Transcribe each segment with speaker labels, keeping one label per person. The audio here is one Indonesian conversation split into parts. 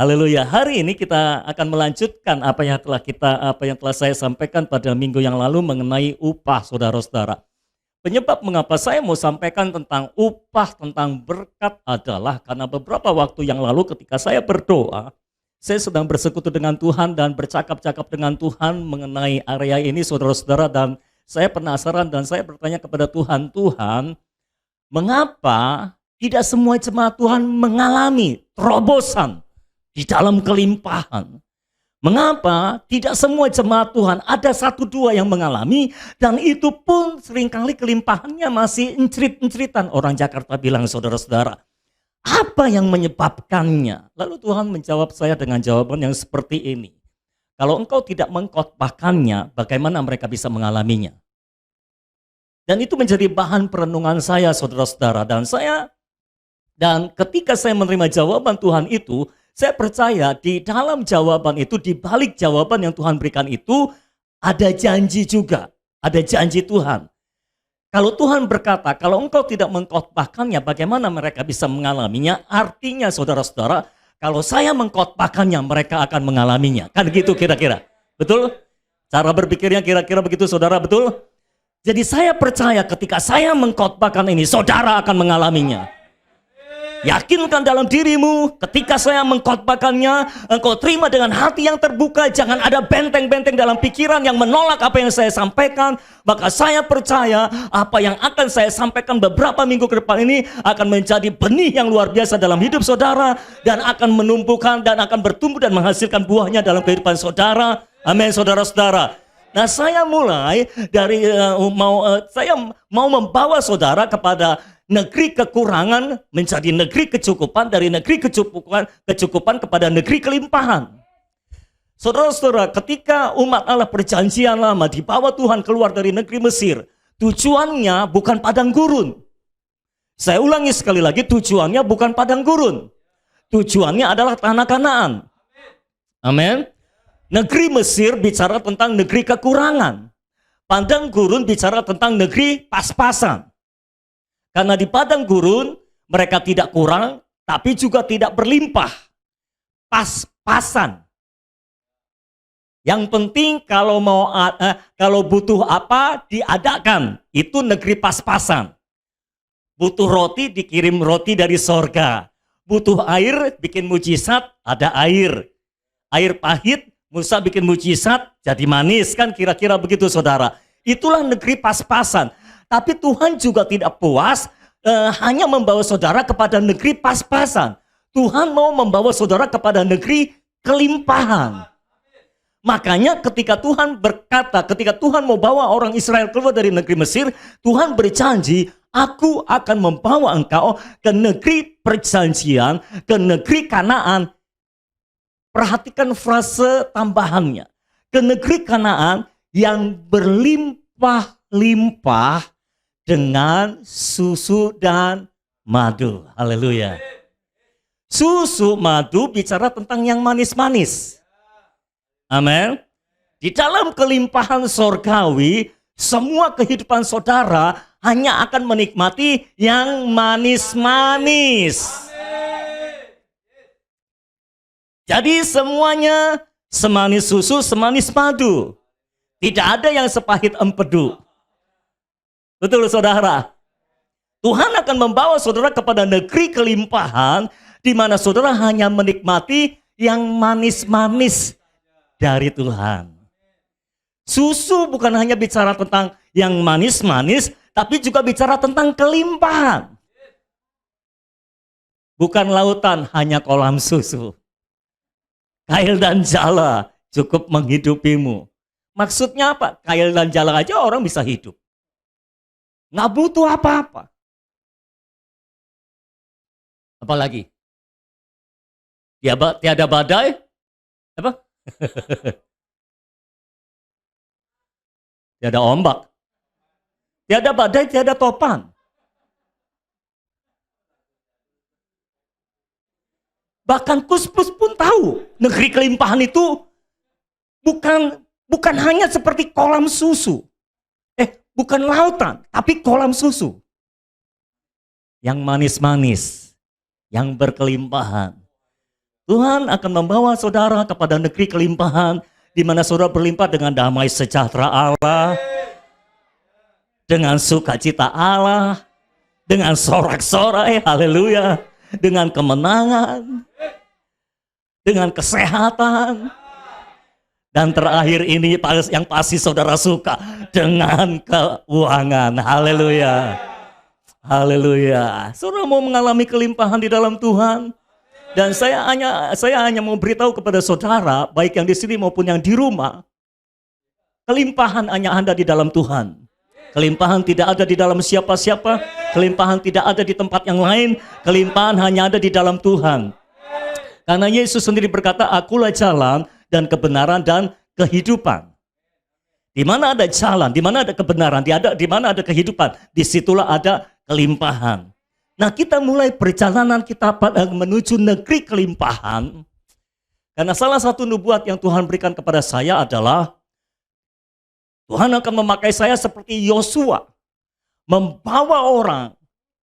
Speaker 1: Haleluya. Hari ini kita akan melanjutkan apa yang telah saya sampaikan pada minggu yang lalu mengenai upah, saudara-saudara. Penyebab mengapa saya mau sampaikan tentang upah, tentang berkat adalah karena beberapa waktu yang lalu ketika saya berdoa, saya sedang bersekutu dengan Tuhan dan bercakap-cakap dengan Tuhan mengenai area ini, saudara-saudara, dan saya penasaran dan saya bertanya kepada Tuhan, Tuhan, mengapa tidak semua jemaat Tuhan mengalami terobosan di dalam kelimpahan? Mengapa tidak semua jemaat Tuhan, ada satu dua yang mengalami, dan itu pun seringkali kelimpahannya masih encrit-encritan. Orang Jakarta bilang, saudara-saudara, apa yang menyebabkannya? Lalu Tuhan menjawab saya dengan jawaban yang seperti ini. Kalau engkau tidak mengkhotbahkannya, bagaimana mereka bisa mengalaminya? Dan itu menjadi bahan perenungan saya, saudara-saudara. Dan ketika saya menerima jawaban Tuhan itu, saya percaya di dalam jawaban itu, di balik jawaban yang Tuhan berikan itu, ada janji juga. Ada janji Tuhan. Kalau Tuhan berkata, kalau engkau tidak mengkhotbahkannya, bagaimana mereka bisa mengalaminya? Artinya, saudara-saudara, kalau saya mengkhotbahkannya, mereka akan mengalaminya. Kan gitu kira-kira. Betul? Cara berpikirnya kira-kira begitu, saudara, betul? Jadi saya percaya ketika saya mengkhotbahkan ini, saudara akan mengalaminya. Yakinkan dalam dirimu, ketika saya mengkhotbahkannya, engkau terima dengan hati yang terbuka. Jangan ada benteng-benteng dalam pikiran yang menolak apa yang saya sampaikan. Maka saya percaya apa yang akan saya sampaikan beberapa minggu ke depan ini akan menjadi benih yang luar biasa dalam hidup saudara, dan akan menumbuhkan dan akan bertumbuh dan menghasilkan buahnya dalam kehidupan saudara. Amin, saudara-saudara. Nah, saya mulai dari saya mau membawa saudara kepada negeri kekurangan menjadi negeri kecukupan, dari negeri kecukupan kepada negeri kelimpahan. Saudara-saudara, ketika umat Allah perjanjian lama dibawa Tuhan keluar dari negeri Mesir, tujuannya bukan padang gurun. Saya ulangi sekali lagi, tujuannya bukan padang gurun. Tujuannya adalah tanah Kanaan. Amin. Negeri Mesir bicara tentang negeri kekurangan. Padang gurun bicara tentang negeri pas-pasan. Karena di padang gurun mereka tidak kurang, tapi juga tidak berlimpah. Pas-pasan. Yang penting kalau butuh apa diadakan, itu negeri pas-pasan. Butuh roti, dikirim roti dari sorga. Butuh air, bikin mujizat, ada air. Air pahit, Musa bikin mujizat, jadi manis, kan kira-kira begitu, saudara. Itulah negeri pas-pasan. Tapi Tuhan juga tidak puas hanya membawa saudara kepada negeri pas-pasan. Tuhan mau membawa saudara kepada negeri kelimpahan. Makanya ketika Tuhan berkata, ketika Tuhan mau bawa orang Israel keluar dari negeri Mesir, Tuhan berjanji, aku akan membawa engkau ke negeri perjanjian, ke negeri Kanaan. Perhatikan frase tambahannya. Ke negeri Kanaan yang berlimpah-limpah dengan susu dan madu. Haleluya. Susu, madu bicara tentang yang manis-manis. Amin. Di dalam kelimpahan sorgawi, semua kehidupan saudara hanya akan menikmati yang manis-manis. Jadi semuanya semanis susu, semanis madu. Tidak ada yang sepahit empedu. Betul, saudara? Tuhan akan membawa saudara kepada negeri kelimpahan, di mana saudara hanya menikmati yang manis-manis dari Tuhan. Susu bukan hanya bicara tentang yang manis-manis, tapi juga bicara tentang kelimpahan. Bukan lautan, hanya kolam susu. Kail dan jala cukup menghidupimu. Maksudnya apa? Kail dan jala aja orang bisa hidup. Nggak butuh apa-apa. Apalagi? Tiada badai? Apa? Tiada ombak. Tiada badai, tiada topan. Bahkan Kus-Plus pun tahu negeri kelimpahan itu bukan hanya seperti kolam susu. Bukan lautan, tapi kolam susu. Yang manis-manis, yang berkelimpahan. Tuhan akan membawa saudara kepada negeri kelimpahan, di mana saudara berlimpah dengan damai sejahtera Allah, dengan sukacita Allah, dengan sorak-sorai, haleluya, dengan kemenangan, dengan kesehatan, dan terakhir ini yang pasti saudara suka, dengan keuangan, haleluya. Haleluya. Saudara mau mengalami kelimpahan di dalam Tuhan? Dan saya hanya mau beritahu kepada saudara, baik yang di sini maupun yang di rumah, kelimpahan hanya ada di dalam Tuhan. Kelimpahan tidak ada di dalam siapa-siapa, kelimpahan tidak ada di tempat yang lain, kelimpahan hanya ada di dalam Tuhan. Karena Yesus sendiri berkata, akulah jalan dan kebenaran dan kehidupan. Di mana ada jalan, di mana ada kebenaran, di mana ada kehidupan, disitulah ada kelimpahan. Nah, kita mulai perjalanan kita menuju negeri kelimpahan. Karena salah satu nubuat yang Tuhan berikan kepada saya adalah Tuhan akan memakai saya seperti Yosua, membawa orang,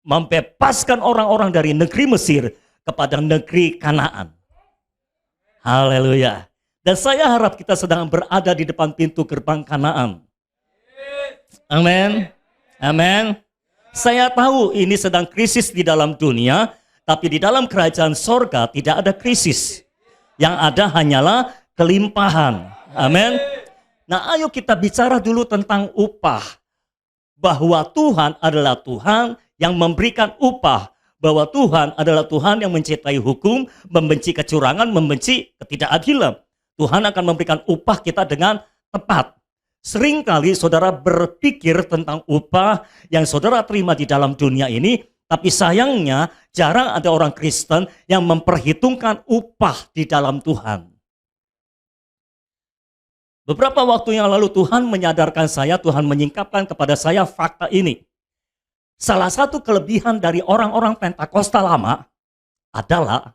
Speaker 1: membebaskan orang-orang dari negeri Mesir kepada negeri Kanaan. Haleluya. Dan saya harap kita sedang berada di depan pintu gerbang Kanaan. Amin. Amin. Saya tahu ini sedang krisis di dalam dunia, tapi di dalam kerajaan sorga tidak ada krisis. Yang ada hanyalah kelimpahan. Amin. Nah, ayo kita bicara dulu tentang upah. Bahwa Tuhan adalah Tuhan yang memberikan upah. Bahwa Tuhan adalah Tuhan yang mencintai hukum, membenci kecurangan, membenci ketidakadilan. Tuhan akan memberikan upah kita dengan tepat. Seringkali saudara berpikir tentang upah yang saudara terima di dalam dunia ini, tapi sayangnya jarang ada orang Kristen yang memperhitungkan upah di dalam Tuhan. Beberapa waktu yang lalu Tuhan menyadarkan saya, Tuhan menyingkapkan kepada saya fakta ini. Salah satu kelebihan dari orang-orang Pentakosta lama adalah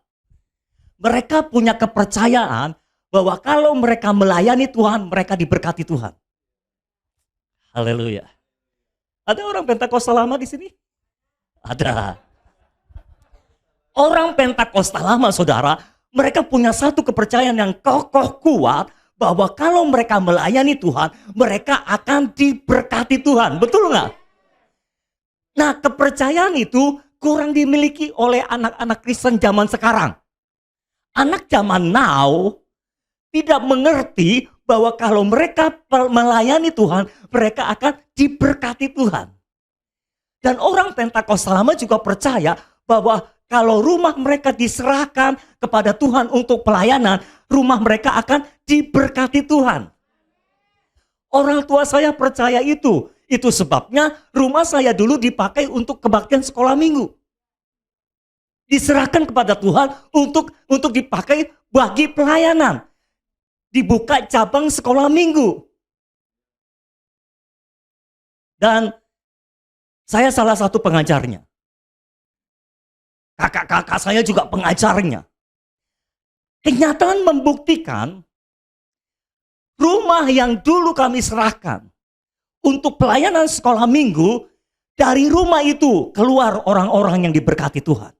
Speaker 1: mereka punya kepercayaan bahwa kalau mereka melayani Tuhan, mereka diberkati Tuhan. Haleluya. Ada orang Pentakosta lama di sini? Ada. Orang Pentakosta lama, saudara, mereka punya satu kepercayaan yang kokoh kuat bahwa kalau mereka melayani Tuhan, mereka akan diberkati Tuhan. Betul nggak? Nah, kepercayaan itu kurang dimiliki oleh anak-anak Kristen zaman sekarang. Anak zaman now tidak mengerti bahwa kalau mereka melayani Tuhan, mereka akan diberkati Tuhan. Dan orang Pentakosta lama juga percaya bahwa kalau rumah mereka diserahkan kepada Tuhan untuk pelayanan, rumah mereka akan diberkati Tuhan. Orang tua saya percaya itu. Itu sebabnya rumah saya dulu dipakai untuk kebaktian sekolah minggu. Diserahkan kepada Tuhan untuk dipakai bagi pelayanan. Dibuka cabang sekolah minggu. Dan saya salah satu pengajarnya. Kakak-kakak saya juga pengajarnya. Kenyataan membuktikan rumah yang dulu kami serahkan untuk pelayanan sekolah minggu, dari rumah itu keluar orang-orang yang diberkati Tuhan.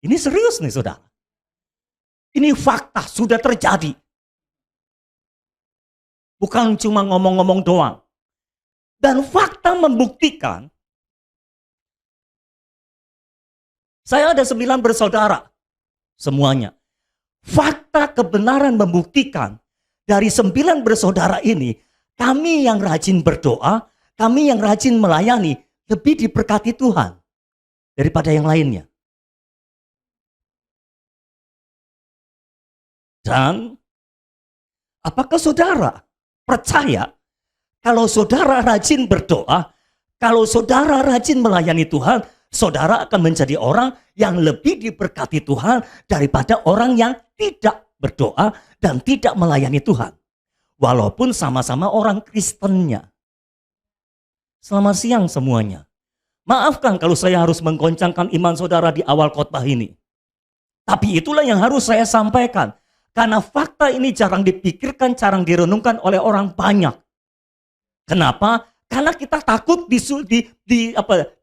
Speaker 1: Ini serius nih saudara. Ini fakta, sudah terjadi. Bukan cuma ngomong-ngomong doang. Dan fakta membuktikan, saya ada 9 bersaudara, semuanya. Fakta kebenaran membuktikan, dari 9 bersaudara ini, kami yang rajin berdoa, kami yang rajin melayani, lebih diberkati Tuhan daripada yang lainnya. Dan apakah saudara percaya kalau saudara rajin berdoa, kalau saudara rajin melayani Tuhan, saudara akan menjadi orang yang lebih diberkati Tuhan daripada orang yang tidak berdoa dan tidak melayani Tuhan. Walaupun sama-sama orang Kristennya. Selamat siang semuanya. Maafkan kalau saya harus menggoncangkan iman saudara di awal khotbah ini. Tapi itulah yang harus saya sampaikan. Karena fakta ini jarang dipikirkan, jarang direnungkan oleh orang banyak. Kenapa? Karena kita takut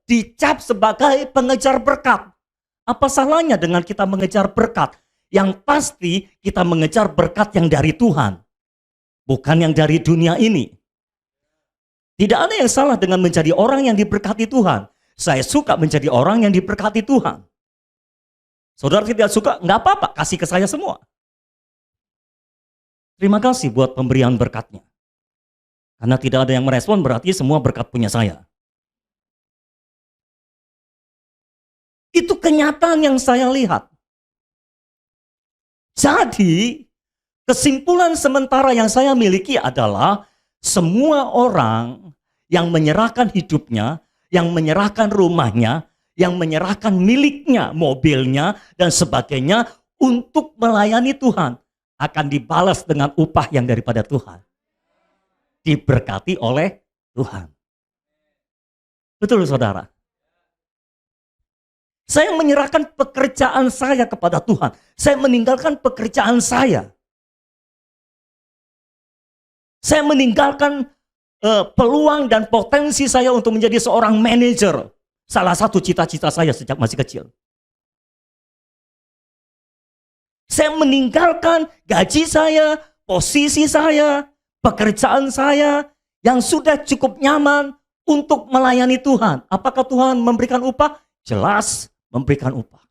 Speaker 1: dicap sebagai pengejar berkat. Apa salahnya dengan kita mengejar berkat? Yang pasti kita mengejar berkat yang dari Tuhan, bukan yang dari dunia ini. Tidak ada yang salah dengan menjadi orang yang diberkati Tuhan. Saya suka menjadi orang yang diberkati Tuhan. Saudara tidak suka, nggak apa-apa, kasih ke saya semua. Terima kasih buat pemberian berkatnya. Karena tidak ada yang merespon, berarti semua berkat punya saya. Itu kenyataan yang saya lihat. Jadi, kesimpulan sementara yang saya miliki adalah semua orang yang menyerahkan hidupnya, yang menyerahkan rumahnya, yang menyerahkan miliknya, mobilnya, dan sebagainya untuk melayani Tuhan akan dibalas dengan upah yang daripada Tuhan. Diberkati oleh Tuhan. Betul, saudara? Saya menyerahkan pekerjaan saya kepada Tuhan. Saya meninggalkan pekerjaan saya. Saya meninggalkan peluang dan potensi saya untuk menjadi seorang manajer. Salah satu cita-cita saya sejak masih kecil. Saya meninggalkan gaji saya, posisi saya, pekerjaan saya yang sudah cukup nyaman untuk melayani Tuhan. Apakah Tuhan memberikan upah? Jelas memberikan upah.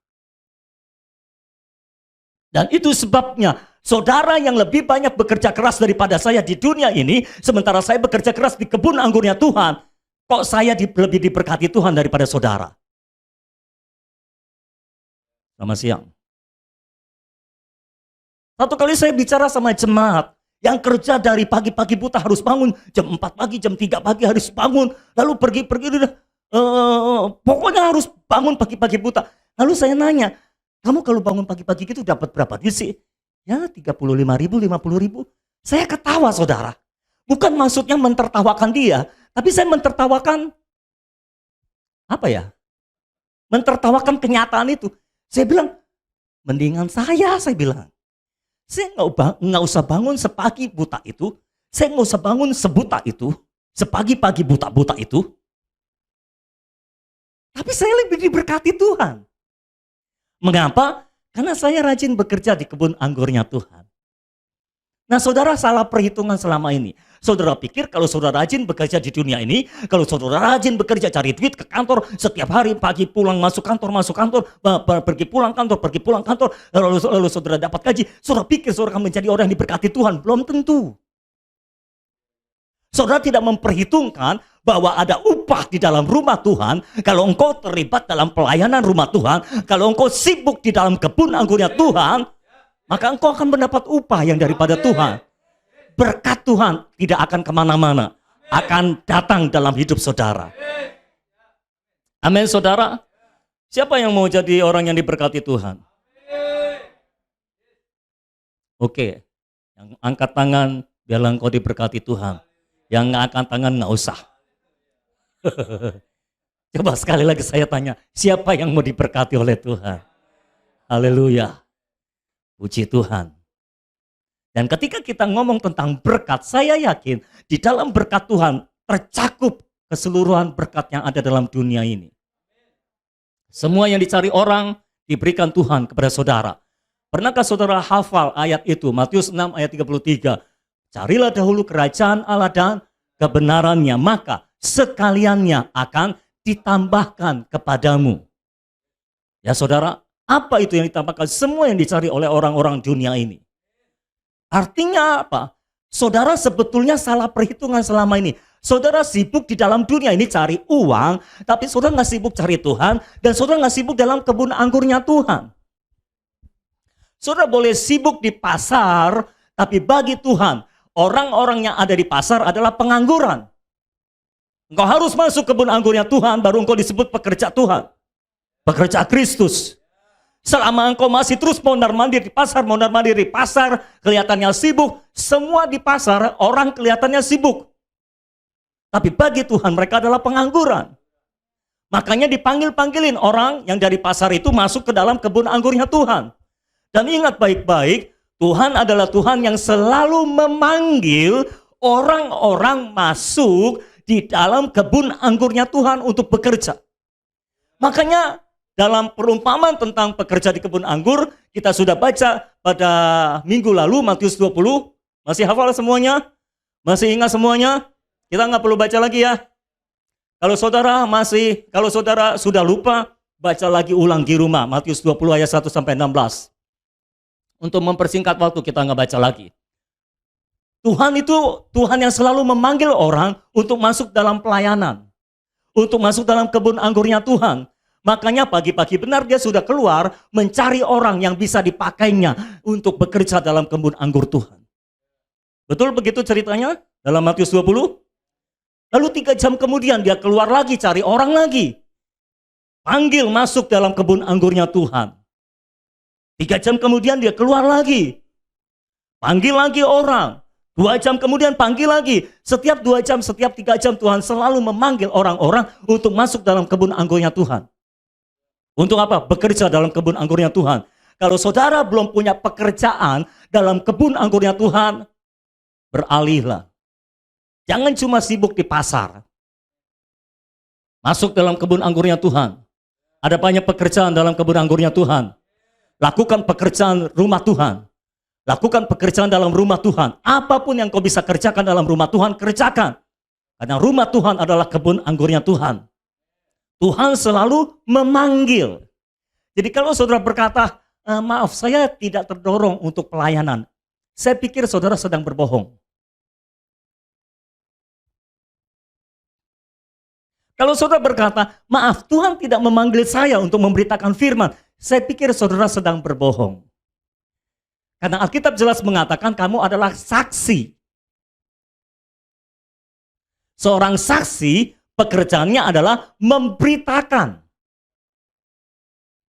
Speaker 1: Dan itu sebabnya saudara yang lebih banyak bekerja keras daripada saya di dunia ini, sementara saya bekerja keras di kebun anggurnya Tuhan, kok saya lebih diberkati Tuhan daripada saudara? Selamat siang. Satu kali saya bicara sama jemaat yang kerja dari pagi-pagi buta, harus bangun jam 4 pagi, jam 3 pagi harus bangun, lalu pergi-pergi, pokoknya harus bangun pagi-pagi buta. Lalu saya nanya, kamu kalau bangun pagi-pagi gitu dapat berapa duit sih? Ya 35.000, 50.000. Saya ketawa, saudara. Bukan maksudnya mentertawakan dia, tapi saya mentertawakan apa ya? Mentertawakan kenyataan itu. Saya bilang, mendingan saya bilang. Saya nggak usah bangun sepagi buta itu. Saya nggak usah bangun sebuta itu, sepagi-pagi buta-buta itu. Tapi saya lebih diberkati Tuhan. Mengapa? Karena saya rajin bekerja di kebun anggurnya Tuhan. Nah, saudara salah perhitungan selama ini. Saudara pikir kalau saudara rajin bekerja di dunia ini, kalau saudara rajin bekerja cari duit ke kantor, setiap hari pagi pulang masuk kantor, pergi pulang kantor, lalu saudara dapat gaji, saudara pikir saudara akan menjadi orang yang diberkati Tuhan. Belum tentu. Saudara tidak memperhitungkan bahwa ada upah di dalam rumah Tuhan. Kalau engkau terlibat dalam pelayanan rumah Tuhan, kalau engkau sibuk di dalam kebun anggurnya Tuhan, maka engkau akan mendapat upah yang daripada Tuhan. Berkat Tuhan tidak akan kemana-mana, akan datang dalam hidup saudara. Amin, saudara. Siapa yang mau jadi orang yang diberkati Tuhan? Oke, yang angkat tangan, biarlah engkau diberkati Tuhan. Yang nggak angkat tangan nggak usah. Coba sekali lagi saya tanya, siapa yang mau diberkati oleh Tuhan? Haleluya. Puji Tuhan. Dan ketika kita ngomong tentang berkat, saya yakin di dalam berkat Tuhan tercakup keseluruhan berkat yang ada dalam dunia ini. Semua yang dicari orang diberikan Tuhan kepada saudara. Pernahkah saudara hafal ayat itu? Matius 6 ayat 33. Carilah dahulu kerajaan Allah dan kebenarannya, maka sekaliannya akan ditambahkan kepadamu. Ya saudara, apa itu yang ditambahkan? Semua yang dicari oleh orang-orang dunia ini. Artinya apa? Saudara sebetulnya salah perhitungan selama ini. Saudara sibuk di dalam dunia ini cari uang, tapi saudara nggak sibuk cari Tuhan, dan saudara nggak sibuk dalam kebun anggurnya Tuhan. Saudara boleh sibuk di pasar, tapi bagi Tuhan, orang-orang yang ada di pasar adalah pengangguran. Engkau harus masuk kebun anggurnya Tuhan, baru engkau disebut pekerja Tuhan. Pekerja Kristus. Selama engkau masih terus mondar-mandir di pasar, kelihatannya sibuk. Semua di pasar, orang kelihatannya sibuk. Tapi bagi Tuhan mereka adalah pengangguran. Makanya dipanggil-panggilin orang yang dari pasar itu masuk ke dalam kebun anggurnya Tuhan. Dan ingat baik-baik, Tuhan adalah Tuhan yang selalu memanggil orang-orang masuk di dalam kebun anggurnya Tuhan untuk bekerja. Makanya Dalam perumpamaan tentang pekerja di kebun anggur, kita sudah baca pada minggu lalu, Matius 20. Masih hafal semuanya? Masih ingat semuanya? Kita nggak perlu baca lagi ya. Kalau saudara sudah lupa, baca lagi ulang di rumah, Matius 20 ayat 1 sampai 16. Untuk mempersingkat waktu, kita nggak baca lagi. Tuhan itu Tuhan yang selalu memanggil orang untuk masuk dalam pelayanan, untuk masuk dalam kebun anggurnya Tuhan. Makanya pagi-pagi benar dia sudah keluar mencari orang yang bisa dipakainya untuk bekerja dalam kebun anggur Tuhan. Betul begitu ceritanya dalam Matius 20? Lalu 3 jam kemudian dia keluar lagi cari orang lagi. Panggil masuk dalam kebun anggurnya Tuhan. 3 jam kemudian dia keluar lagi. Panggil lagi orang. 2 jam kemudian panggil lagi. Setiap 2 jam, setiap 3 jam Tuhan selalu memanggil orang-orang untuk masuk dalam kebun anggurnya Tuhan. Untuk apa? Bekerja dalam kebun anggurnya Tuhan. Kalau saudara belum punya pekerjaan dalam kebun anggurnya Tuhan, beralihlah. Jangan cuma sibuk di pasar. Masuk dalam kebun anggurnya Tuhan. Ada banyak pekerjaan dalam kebun anggurnya Tuhan. Lakukan pekerjaan rumah Tuhan. Lakukan pekerjaan dalam rumah Tuhan. Apapun yang kau bisa kerjakan dalam rumah Tuhan, kerjakan. Karena rumah Tuhan adalah kebun anggurnya Tuhan. Tuhan selalu memanggil. Jadi kalau saudara berkata, maaf saya tidak terdorong untuk pelayanan. Saya pikir saudara sedang berbohong. Kalau saudara berkata, maaf Tuhan tidak memanggil saya untuk memberitakan firman. Saya pikir saudara sedang berbohong. Karena Alkitab jelas mengatakan kamu adalah saksi. Seorang saksi pekerjaannya adalah memberitakan.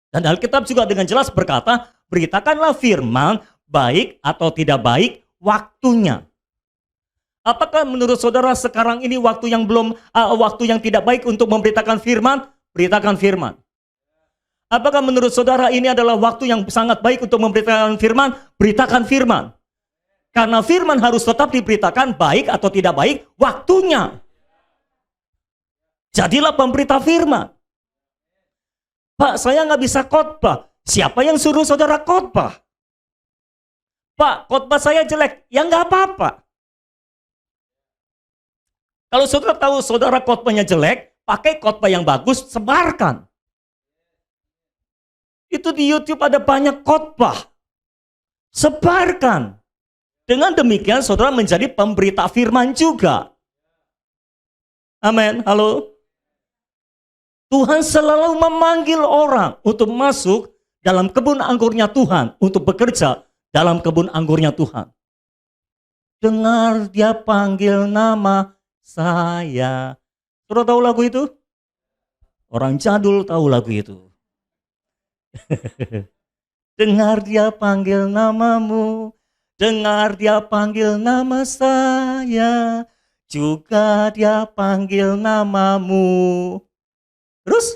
Speaker 1: Dan Alkitab juga dengan jelas berkata, beritakanlah firman, baik atau tidak baik, waktunya. Apakah menurut saudara sekarang ini waktu yang tidak baik untuk memberitakan firman? Beritakan firman. Apakah menurut saudara ini adalah waktu yang sangat baik untuk memberitakan firman? Beritakan firman. Karena firman harus tetap diberitakan baik atau tidak baik, waktunya. Jadilah pemberita firman. Pak, saya nggak bisa khotbah. Siapa yang suruh saudara khotbah? Pak, khotbah saya jelek. Ya nggak apa-apa. Kalau saudara tahu saudara khotbahnya jelek, pakai khotbah yang bagus, sebarkan. Itu di YouTube ada banyak khotbah. Sebarkan. Dengan demikian saudara menjadi pemberita firman juga. Amin. Halo. Tuhan selalu memanggil orang untuk masuk dalam kebun anggurnya Tuhan, untuk bekerja dalam kebun anggurnya Tuhan. Dengar dia panggil nama saya. Saudara tahu lagu itu? Orang jadul tahu lagu itu. Dengar dia panggil namamu, dengar dia panggil nama saya, juga dia panggil namamu. Terus?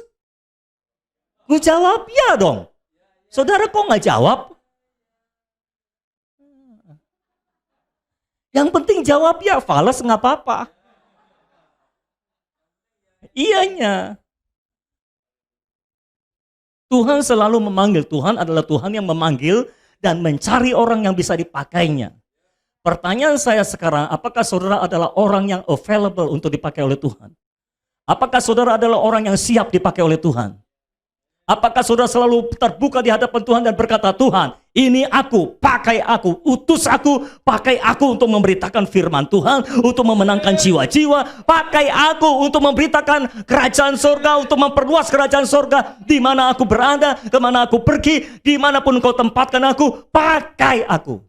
Speaker 1: Gue jawab ya dong. Saudara kok nggak jawab? Yang penting jawab ya, fales nggak apa-apa. Iyanya. Tuhan selalu memanggil. Tuhan adalah Tuhan yang memanggil dan mencari orang yang bisa dipakainya. Pertanyaan saya sekarang, apakah saudara adalah orang yang available untuk dipakai oleh Tuhan? Apakah saudara adalah orang yang siap dipakai oleh Tuhan? Apakah saudara selalu terbuka di hadapan Tuhan dan berkata, Tuhan, ini aku, pakai aku, utus aku, pakai aku untuk memberitakan firman Tuhan, untuk memenangkan jiwa-jiwa, pakai aku untuk memberitakan kerajaan surga, untuk memperluas kerajaan surga, di mana aku berada, kemana aku pergi, dimanapun kau tempatkan aku, pakai aku.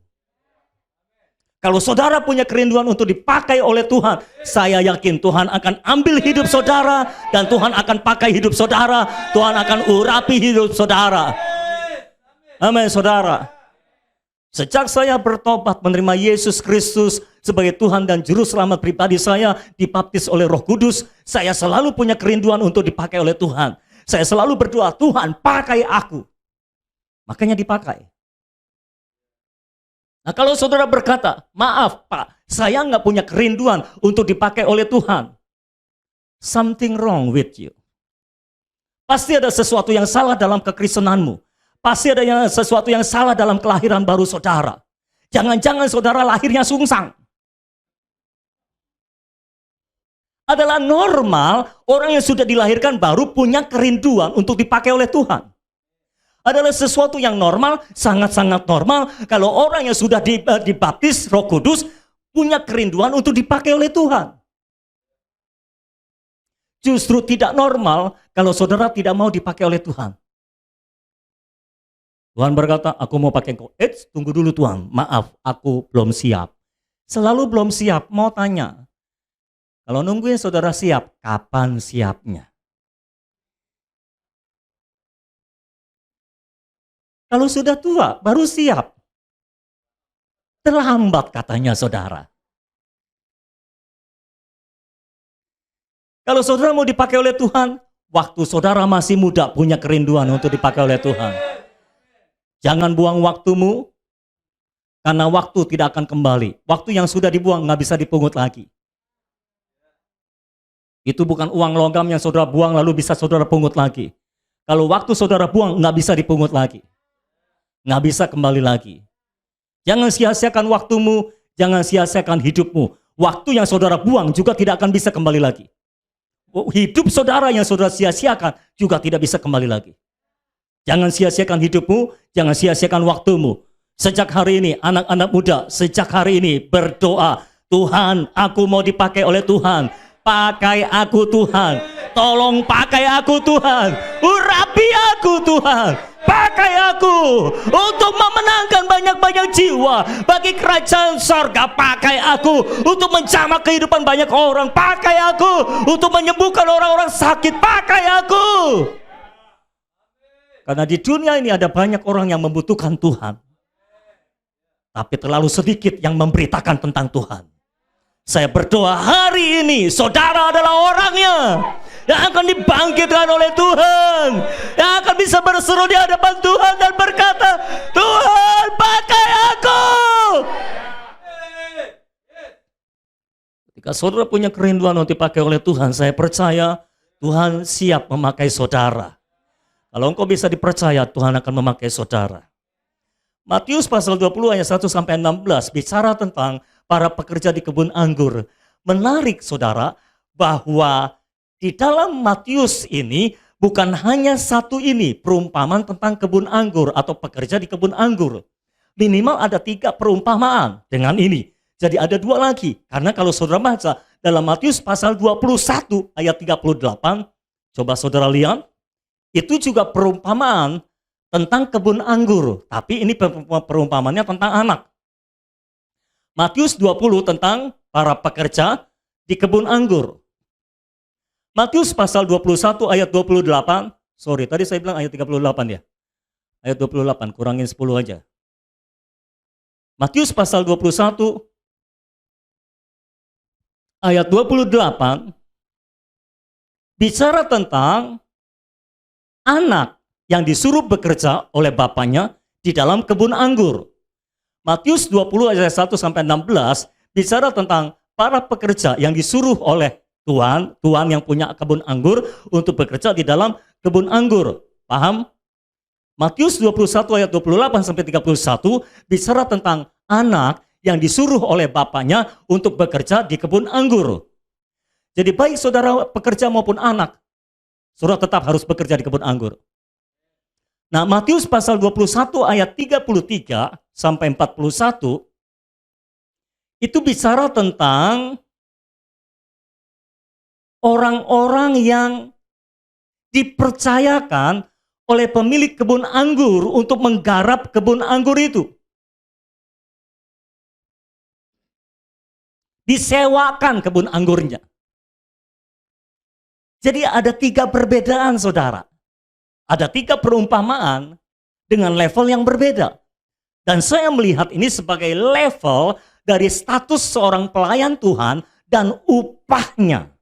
Speaker 1: Kalau saudara punya kerinduan untuk dipakai oleh Tuhan, saya yakin Tuhan akan ambil hidup saudara dan Tuhan akan pakai hidup saudara. Tuhan akan urapi hidup saudara. Amin, saudara. Sejak saya bertobat menerima Yesus Kristus sebagai Tuhan dan Juru Selamat pribadi saya, dibaptis oleh Roh Kudus, saya selalu punya kerinduan untuk dipakai oleh Tuhan. Saya selalu berdoa, Tuhan pakai aku. Makanya dipakai. Nah kalau saudara berkata, maaf Pak, saya nggak punya kerinduan untuk dipakai oleh Tuhan. Something wrong with you. Pasti ada sesuatu yang salah dalam kekristenanmu. Pasti ada sesuatu yang salah dalam kelahiran baru saudara. Jangan-jangan saudara lahirnya sungsang. Adalah normal orang yang sudah dilahirkan baru punya kerinduan untuk dipakai oleh Tuhan. Adalah sesuatu yang normal, sangat-sangat normal kalau orang yang sudah dibaptis Roh Kudus punya kerinduan untuk dipakai oleh Tuhan. Justru tidak normal kalau saudara tidak mau dipakai oleh Tuhan. Tuhan berkata, aku mau pakai engkau. Tunggu dulu Tuhan, maaf, aku belum siap. Selalu belum siap, mau tanya. Kalau nungguin saudara siap, kapan siapnya? Kalau sudah tua, baru siap. Terlambat katanya saudara. Kalau saudara mau dipakai oleh Tuhan, waktu saudara masih muda punya kerinduan untuk dipakai oleh Tuhan. Jangan buang waktumu, karena waktu tidak akan kembali. Waktu yang sudah dibuang nggak bisa dipungut lagi. Itu bukan uang logam yang saudara buang lalu bisa saudara pungut lagi. Kalau waktu saudara buang nggak bisa dipungut lagi. Nggak bisa kembali lagi. Jangan sia-siakan waktumu, jangan sia-siakan hidupmu. Waktu yang saudara buang juga tidak akan bisa kembali lagi. Hidup saudara yang saudara sia-siakan juga tidak bisa kembali lagi. Jangan sia-siakan hidupmu, jangan sia-siakan waktumu. Sejak hari ini, anak-anak muda, sejak hari ini berdoa, Tuhan, aku mau dipakai oleh Tuhan. Pakai aku Tuhan. Tolong pakai aku Tuhan. Urapi aku Tuhan. Pakai aku untuk memenangkan banyak-banyak jiwa bagi kerajaan sorga. Pakai aku untuk menjamah kehidupan banyak orang. Pakai aku untuk menyembuhkan orang-orang sakit. Pakai aku. Karena di dunia ini ada banyak orang yang membutuhkan Tuhan, tapi terlalu sedikit yang memberitakan tentang Tuhan. Saya berdoa hari ini saudara adalah orangnya yang akan dibangkitkan oleh Tuhan, yang akan bisa berseru di hadapan Tuhan dan berkata, Tuhan pakai aku. Ketika saudara punya kerinduan untuk dipakai oleh Tuhan, saya percaya Tuhan siap memakai saudara. Kalau engkau bisa dipercaya, Tuhan akan memakai saudara. Matius pasal 20 ayat 1 sampai 16 bicara tentang para pekerja di kebun anggur. Menarik saudara bahwa di dalam Matius ini bukan hanya satu ini perumpamaan tentang kebun anggur atau pekerja di kebun anggur. Minimal ada 3 perumpamaan dengan ini. Jadi ada 2 lagi. Karena kalau saudara baca dalam Matius pasal 21 ayat 38, coba saudara lihat, itu juga perumpamaan tentang kebun anggur. Tapi ini perumpamaannya tentang anak. Matius 20 tentang para pekerja di kebun anggur. Matius pasal 21 ayat 28. Sorry, tadi saya bilang ayat 38 ya. Ayat 28, kurangin 10 aja. Matius pasal 21 ayat 28 bicara tentang anak yang disuruh bekerja oleh bapaknya di dalam kebun anggur. Matius 20 ayat 1 sampai 16 bicara tentang para pekerja yang disuruh oleh Tuhan yang punya kebun anggur untuk bekerja di dalam kebun anggur. Paham? Matius 21 ayat 28 sampai 31 bicara tentang anak yang disuruh oleh bapaknya untuk bekerja di kebun anggur. Jadi baik saudara pekerja maupun anak, saudara tetap harus bekerja di kebun anggur. Nah, Matius pasal 21 ayat 33 sampai 41 itu bicara tentang orang-orang yang dipercayakan oleh pemilik kebun anggur untuk menggarap kebun anggur itu. Disewakan kebun anggurnya. Jadi ada 3 perbedaan saudara. Ada 3 perumpamaan dengan level yang berbeda. Dan saya melihat ini sebagai level dari status seorang pelayan Tuhan dan upahnya.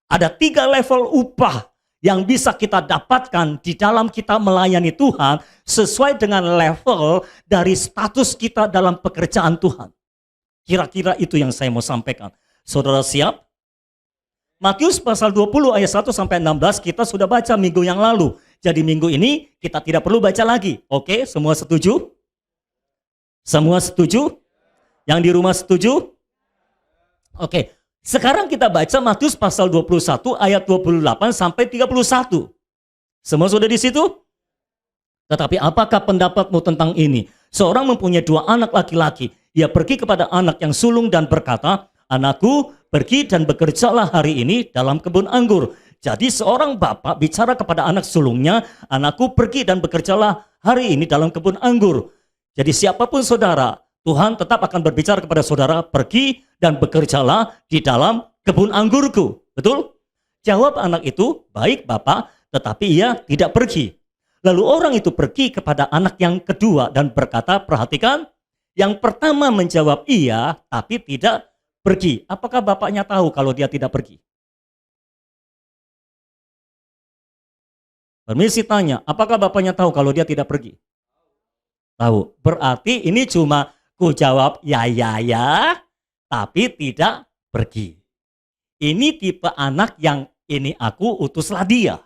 Speaker 1: Ada 3 level upah yang bisa kita dapatkan di dalam kita melayani Tuhan sesuai dengan level dari status kita dalam pekerjaan Tuhan. Kira-kira itu yang saya mau sampaikan. Saudara siap? Matius pasal 20 ayat 1 sampai 16 kita sudah baca minggu yang lalu. Jadi minggu ini kita tidak perlu baca lagi. Oke, semua setuju? Semua setuju? Yang di rumah setuju? Oke, sekarang kita baca Matius pasal 21 ayat 28 sampai 31. Semua sudah di situ? Tetapi apakah pendapatmu tentang ini? Seorang mempunyai 2 anak laki-laki. Ia pergi kepada anak yang sulung dan berkata, "Anakku, pergi dan bekerjalah hari ini dalam kebun anggur." Jadi seorang bapak bicara kepada anak sulungnya, "Anakku, pergi dan bekerjalah hari ini dalam kebun anggur." Jadi siapapun saudara, Tuhan tetap akan berbicara kepada saudara, "Pergi dan bekerjalah di dalam kebun anggurku." Betul? Jawab anak itu, "Baik Bapak," tetapi ia tidak pergi. Lalu orang itu pergi kepada anak yang kedua dan berkata, perhatikan, yang pertama menjawab iya, tapi tidak pergi. Apakah bapaknya tahu kalau dia tidak pergi? Permisi tanya, apakah bapaknya tahu kalau dia tidak pergi? Tahu. Berarti ini cuma ku jawab ya, tapi tidak pergi. Ini tipe anak yang ini aku utuslah dia.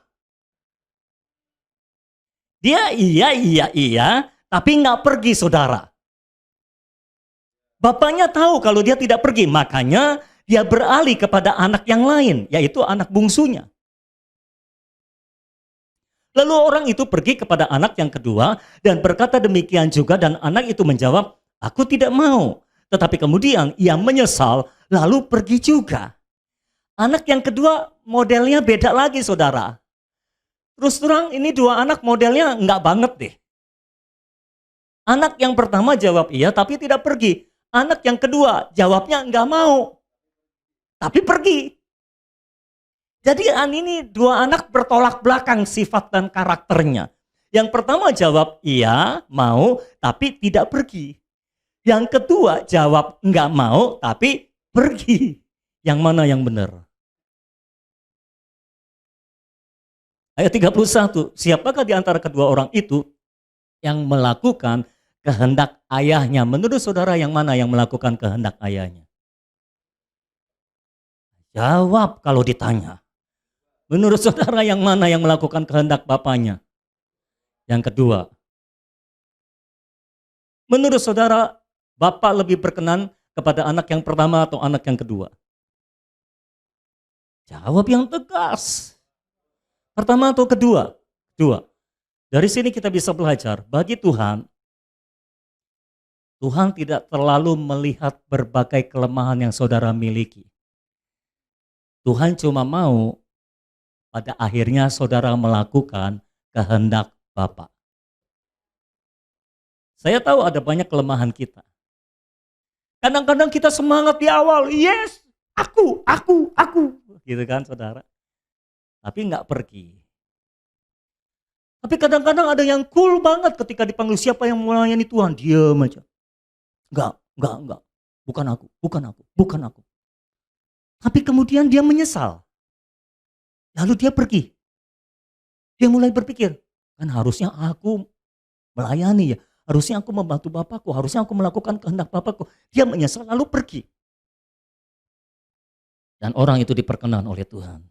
Speaker 1: Dia iya, tapi nggak pergi saudara. Bapaknya tahu kalau dia tidak pergi, makanya dia beralih kepada anak yang lain, yaitu anak bungsunya. Lalu orang itu pergi kepada anak yang kedua dan berkata demikian juga, dan anak itu menjawab, "Aku tidak mau." Tetapi kemudian ia menyesal lalu pergi juga. Anak yang kedua modelnya beda lagi saudara. Terus terang ini 2 anak modelnya enggak banget deh. Anak yang pertama jawab iya tapi tidak pergi. Anak yang kedua jawabnya enggak mau, tapi pergi. Jadi ini 2 anak bertolak belakang sifat dan karakternya. Yang pertama jawab iya, mau, tapi tidak pergi. Yang kedua jawab enggak mau, tapi pergi. Yang mana yang benar? Ayat 31, siapakah di antara kedua orang itu yang melakukan kehendak ayahnya? Menurut saudara yang mana yang melakukan kehendak ayahnya? Jawab kalau ditanya. Menurut saudara yang mana yang melakukan kehendak bapaknya? Yang kedua. Menurut saudara, bapak lebih berkenan kepada anak yang pertama atau anak yang kedua? Jawab yang tegas. Pertama atau kedua? Kedua. Dari sini kita bisa belajar, bagi Tuhan, Tuhan tidak terlalu melihat berbagai kelemahan yang saudara miliki. Tuhan cuma mau pada akhirnya saudara melakukan kehendak Bapa. Saya tahu ada banyak kelemahan kita. Kadang-kadang kita semangat di awal, yes, aku, gitu kan saudara. Tapi nggak pergi. Tapi kadang-kadang ada yang cool banget ketika dipanggil siapa yang melayani Tuhan, diam aja. Enggak. Bukan aku. Tapi kemudian dia menyesal. Lalu dia pergi. Dia mulai berpikir, kan harusnya aku melayani ya. Harusnya aku membantu Bapakku, harusnya aku melakukan kehendak Bapakku. Dia menyesal lalu pergi. Dan orang itu diperkenan oleh Tuhan.